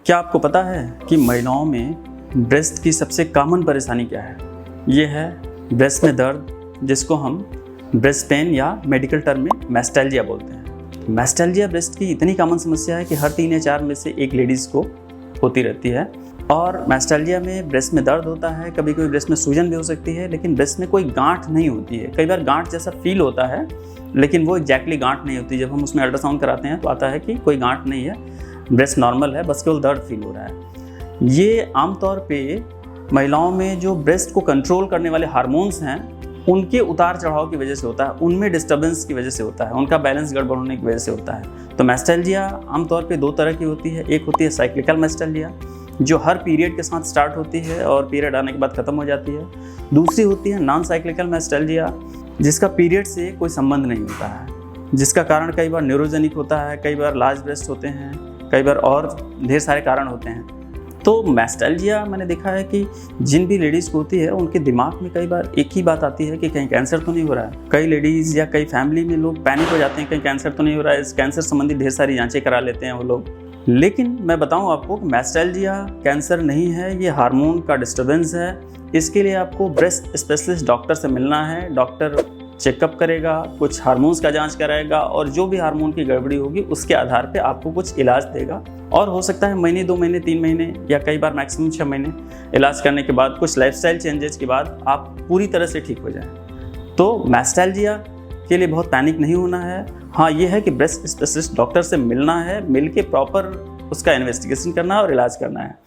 क्या आपको पता है कि महिलाओं में ब्रेस्ट की सबसे कॉमन परेशानी क्या है? ये है ब्रेस्ट में दर्द, जिसको हम ब्रेस्ट पेन या मेडिकल टर्म में मैस्टैल्जिया बोलते हैं। मैस्टैल्जिया ब्रेस्ट की इतनी कॉमन समस्या है कि हर 3 या 4 में से एक लेडीज़ को होती रहती है। और मैस्टैल्जिया में ब्रेस्ट में दर्द होता है, कभी कभी ब्रेस्ट में सूजन भी हो सकती है, लेकिन ब्रेस्ट में कोई गांठ नहीं होती है। कई बार गांठ जैसा फील होता है, लेकिन वो एग्जैक्टली गांठ नहीं होती। जब हम उसमें अल्ट्रासाउंड कराते हैं तो आता है कि कोई गांठ नहीं है, ब्रेस्ट नॉर्मल है, बस केवल दर्द फील हो रहा है। ये आमतौर पे महिलाओं में जो ब्रेस्ट को कंट्रोल करने वाले हार्मोन्स हैं, उनके उतार चढ़ाव की वजह से होता है, उनमें डिस्टर्बेंस की वजह से होता है, उनका बैलेंस गड़बड़ होने की वजह से होता है। तो मैस्टैल्जिया आमतौर पे 2 तरह की होती है। एक होती है साइक्लिकल मैस्टैल्जिया, जो हर पीरियड के साथ स्टार्ट होती है और पीरियड आने के बाद ख़त्म हो जाती है। दूसरी होती है नॉन साइक्लिकल मैस्टैल्जिया, जिसका पीरियड से कोई संबंध नहीं होता है, जिसका कारण कई बार न्यूरोजेनिक होता है, कई बार लार्ज ब्रेस्ट होते हैं, कई बार और ढेर सारे कारण होते हैं। तो मैस्टैल्जिया मैंने देखा है कि जिन भी लेडीज़ को होती है, उनके दिमाग में कई बार एक ही बात आती है कि कहीं कैंसर तो नहीं हो रहा है। कई लेडीज़ या कई फैमिली में लोग पैनिक हो जाते हैं, कहीं कैंसर तो नहीं हो रहा है। इस कैंसर संबंधी ढेर सारी जांचें करा लेते हैं वो लोग। लेकिन मैं बताऊं आपको कि मैस्टैल्जिया कैंसर नहीं है, ये हार्मोन का डिस्टर्बेंस है। इसके लिए आपको ब्रेस्ट स्पेशलिस्ट डॉक्टर से मिलना है। डॉक्टर चेकअप करेगा, कुछ हार्मोन्स का जांच कराएगा, और जो भी हार्मोन की गड़बड़ी होगी उसके आधार पे आपको कुछ इलाज देगा। और हो सकता है महीने, 2 महीने, 3 महीने या कई बार मैक्सिमम 6 महीने इलाज करने के बाद, कुछ लाइफस्टाइल चेंजेस के बाद आप पूरी तरह से ठीक हो जाएं। तो मैस्टैल्जिया के लिए बहुत पैनिक नहीं होना है। हाँ, ये है कि ब्रेस्ट स्पेशलिस्ट डॉक्टर से मिलना है, मिल के प्रॉपर उसका इन्वेस्टिगेशन करना है और इलाज करना है।